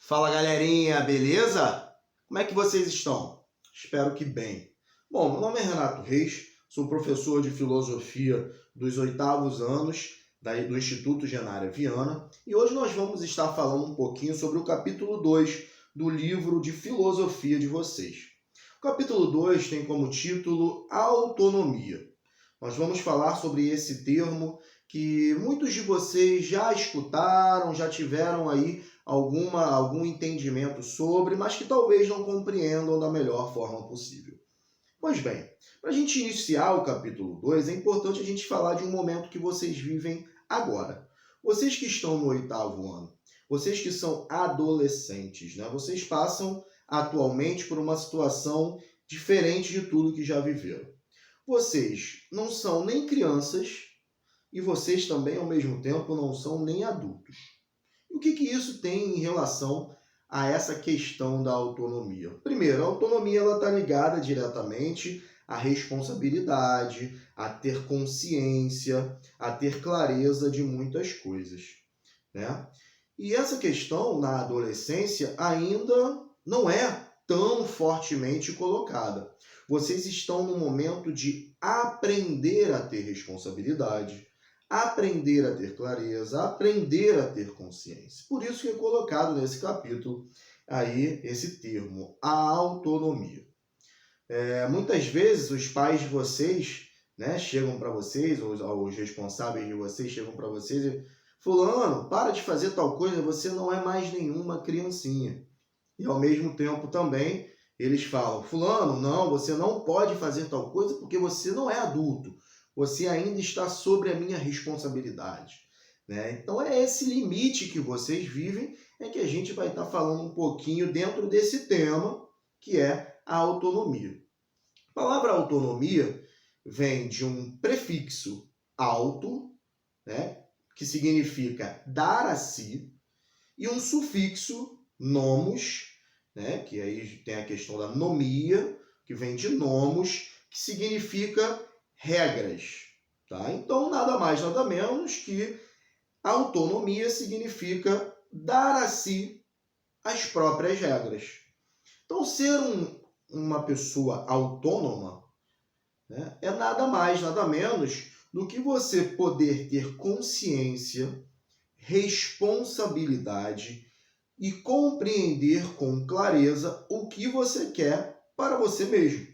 Fala galerinha, beleza? Como é que vocês estão? Espero que bem. Bom, meu nome é Renato Reis, sou professor de filosofia dos 8º anos do Instituto Genária Viana e hoje nós vamos estar falando um pouquinho sobre o capítulo 2 do livro de filosofia de vocês. O capítulo 2 tem como título Autonomia. Nós vamos falar sobre esse termo que muitos de vocês já escutaram, já tiveram aí algum entendimento sobre, mas que talvez não compreendam da melhor forma possível. Pois bem, para a gente iniciar o capítulo 2, é importante a gente falar de um momento que vocês vivem agora. Vocês que estão no 8º ano, vocês que são adolescentes, né? Vocês passam atualmente por uma situação diferente de tudo que já viveram. Vocês não são nem crianças e vocês também, ao mesmo tempo, não são nem adultos. O que isso tem em relação a essa questão da autonomia? Primeiro, a autonomia está ligada diretamente à responsabilidade, a ter consciência, a ter clareza de muitas coisas, né? E essa questão na adolescência ainda não é tão fortemente colocada. Vocês estão no momento de aprender a ter responsabilidade, aprender a ter clareza, aprender a ter consciência. Por isso que é colocado nesse capítulo aí esse termo, a autonomia. Muitas vezes os pais de vocês, né, chegam para vocês, ou os responsáveis de vocês chegam para vocês e fulano, para de fazer tal coisa, você não é mais nenhuma criancinha. E ao mesmo tempo também eles falam, fulano, não, você não pode fazer tal coisa porque você não é adulto. Você ainda está sobre a minha responsabilidade, né? Então é esse limite que vocês vivem, é que a gente vai estar falando um pouquinho dentro desse tema, que é a autonomia. A palavra autonomia vem de um prefixo auto, né, que significa dar a si, e um sufixo nomos, né, que aí tem a questão da nomia, que vem de nomos, que significa regras, tá? Então, nada mais, nada menos que autonomia significa dar a si as próprias regras. Então, ser uma pessoa autônoma, né, é nada mais, nada menos do que você poder ter consciência, responsabilidade e compreender com clareza o que você quer para você mesmo.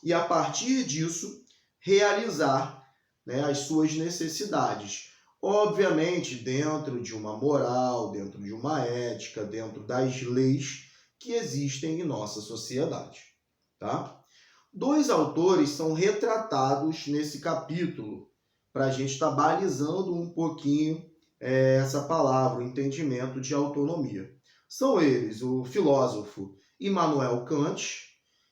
E a partir disso, realizar, né, as suas necessidades. Obviamente, dentro de uma moral, dentro de uma ética, dentro das leis que existem em nossa sociedade. Tá? 2 autores são retratados nesse capítulo, para a gente estar balizando um pouquinho essa palavra, o entendimento de autonomia. São eles o filósofo Immanuel Kant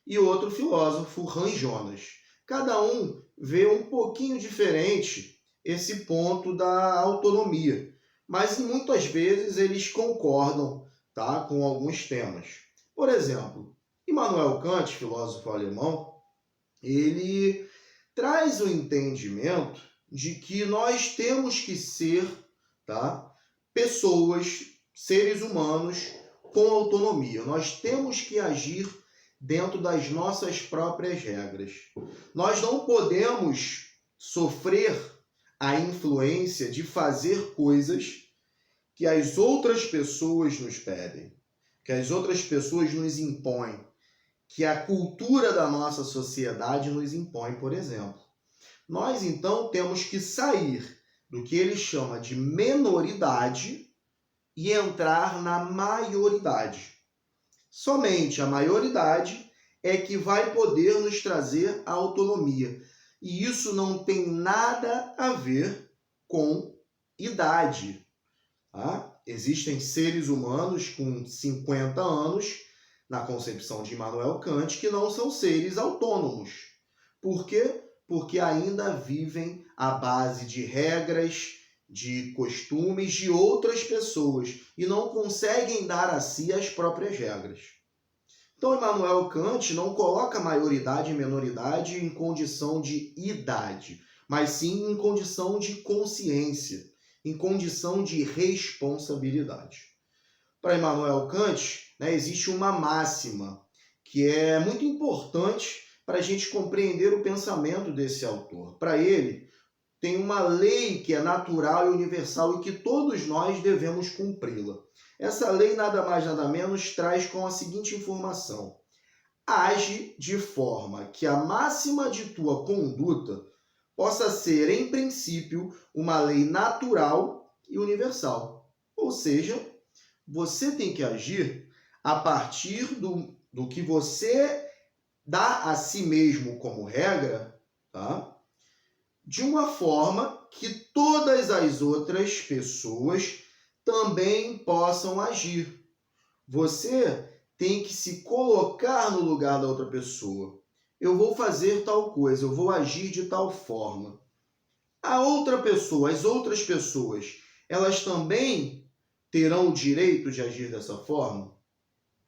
e outro filósofo Hans Jonas. Cada um vê um pouquinho diferente esse ponto da autonomia, mas muitas vezes eles concordam, tá, com alguns temas. Por exemplo, Immanuel Kant, filósofo alemão, ele traz o entendimento de que nós temos que ser, tá, pessoas, seres humanos com autonomia. Nós temos que agir dentro das nossas próprias regras. Nós não podemos sofrer a influência de fazer coisas que as outras pessoas nos pedem, que as outras pessoas nos impõem, que a cultura da nossa sociedade nos impõe, por exemplo. Nós, então, temos que sair do que ele chama de menoridade e entrar na maioridade. Somente a maioridade é que vai poder nos trazer a autonomia. E isso não tem nada a ver com idade. Tá? Existem seres humanos com 50 anos, na concepção de Immanuel Kant, que não são seres autônomos. Por quê? Porque ainda vivem à base de regras, de costumes de outras pessoas e não conseguem dar a si as próprias regras. Então, Immanuel Kant não coloca maioridade e menoridade em condição de idade, mas sim em condição de consciência, em condição de responsabilidade. para Immanuel Kant, né, existe uma máxima que é muito importante para a gente compreender o pensamento desse autor. Para ele, tem uma lei que é natural e universal e que todos nós devemos cumpri-la. Essa lei, nada mais nada menos, traz com a seguinte informação: age de forma que a máxima de tua conduta possa ser, em princípio, uma lei natural e universal. Ou seja, você tem que agir a partir do que você dá a si mesmo como regra, tá? De uma forma que todas as outras pessoas também possam agir. Você tem que se colocar no lugar da outra pessoa. Eu vou fazer tal coisa, eu vou agir de tal forma. A outra pessoa, as outras pessoas, elas também terão o direito de agir dessa forma?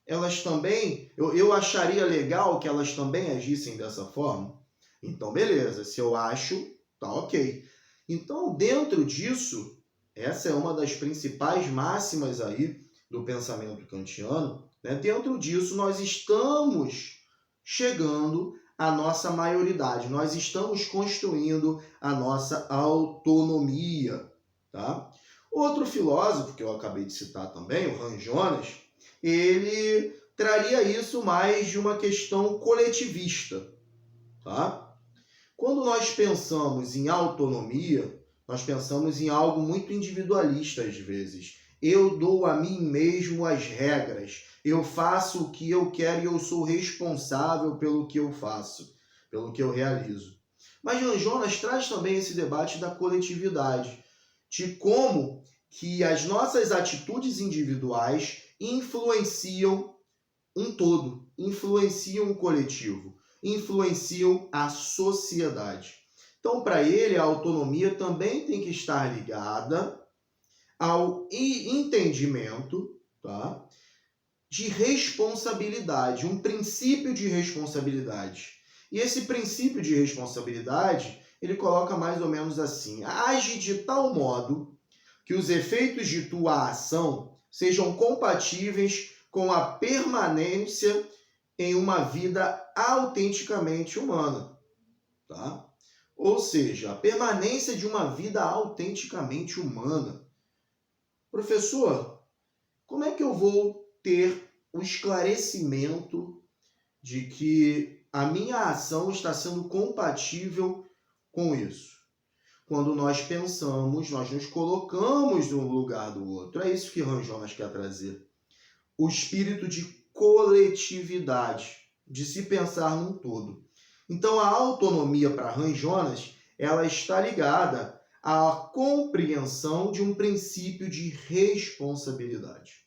Elas também, eu acharia legal que elas também agissem dessa forma? Então, beleza, se eu acho, tá ok. Então, dentro disso, essa é uma das principais máximas aí do pensamento kantiano, né? Dentro disso, nós estamos chegando à nossa maioridade, nós estamos construindo a nossa autonomia, tá? Outro filósofo que eu acabei de citar também, o Hans Jonas, ele traria isso mais de uma questão coletivista, tá? Quando nós pensamos em autonomia, nós pensamos em algo muito individualista às vezes. Eu dou a mim mesmo as regras, eu faço o que eu quero e eu sou responsável pelo que eu faço, pelo que eu realizo. Mas Hans Jonas traz também esse debate da coletividade, de como que as nossas atitudes individuais influenciam um todo, influenciam o coletivo, influenciam a sociedade. Então, para ele, a autonomia também tem que estar ligada ao entendimento, tá, de responsabilidade, um princípio de responsabilidade. E esse princípio de responsabilidade, ele coloca mais ou menos assim: age de tal modo que os efeitos de tua ação sejam compatíveis com a permanência em uma vida autenticamente humana, tá? Ou seja, a permanência de uma vida autenticamente humana. Professor, como é que eu vou ter o esclarecimento de que a minha ação está sendo compatível com isso? Quando nós pensamos, nós nos colocamos no lugar do outro. É isso que Hans Jonas quer trazer. O espírito de coletividade, de se pensar num todo. Então, a autonomia para Hans Jonas, ela está ligada à compreensão de um princípio de responsabilidade.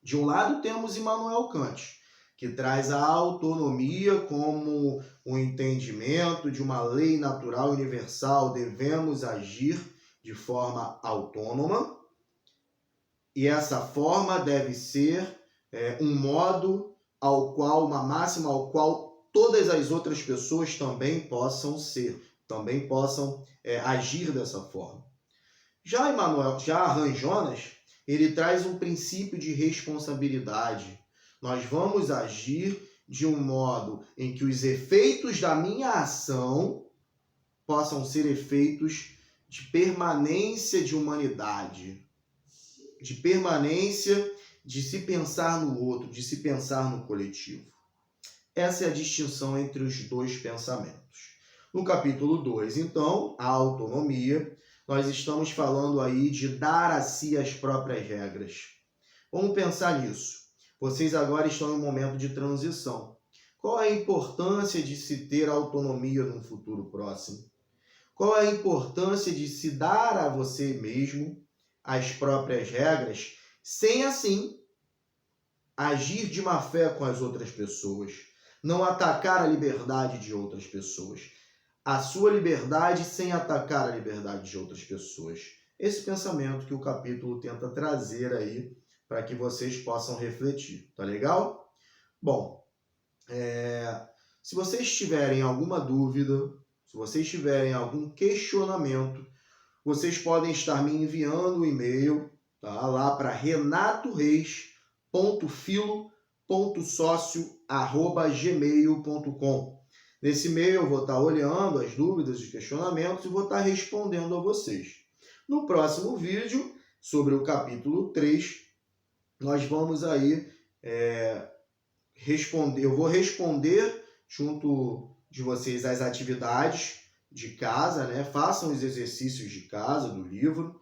De um lado, temos Immanuel Kant, que traz a autonomia como um entendimento de uma lei natural universal, devemos agir de forma autônoma, e essa forma deve ser um modo ao qual, uma máxima ao qual todas as outras pessoas também possam ser, também possam agir dessa forma. Já Hans Jonas, ele traz um princípio de responsabilidade. Nós vamos agir de um modo em que os efeitos da minha ação possam ser efeitos de permanência de humanidade, de permanência de se pensar no outro, de se pensar no coletivo. Essa é a distinção entre os dois pensamentos. No capítulo 2, então, a autonomia, nós estamos falando aí de dar a si as próprias regras. Vamos pensar nisso. Vocês agora estão em um momento de transição. Qual é a importância de se ter autonomia num futuro próximo? Qual é a importância de se dar a você mesmo as próprias regras, sem assim agir de má fé com as outras pessoas, não atacar a liberdade de outras pessoas, a sua liberdade sem atacar a liberdade de outras pessoas. Esse pensamento que o capítulo tenta trazer aí para que vocês possam refletir, tá legal? Bom, se vocês tiverem alguma dúvida, se vocês tiverem algum questionamento, vocês podem estar me enviando um e-mail, tá? Lá para renatoreis.filo.socio@gmail.com. Nesse e-mail eu vou estar olhando as dúvidas e questionamentos e vou estar respondendo a vocês. No próximo vídeo, sobre o capítulo 3, nós vamos aí responder. Eu vou responder junto de vocês as atividades de casa, né? Façam os exercícios de casa do livro.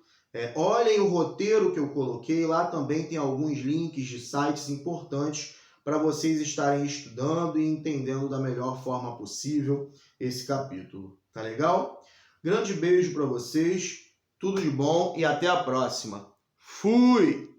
Olhem o roteiro que eu coloquei, lá também tem alguns links de sites importantes para vocês estarem estudando e entendendo da melhor forma possível esse capítulo. Tá legal? Grande beijo para vocês, tudo de bom e até a próxima. Fui!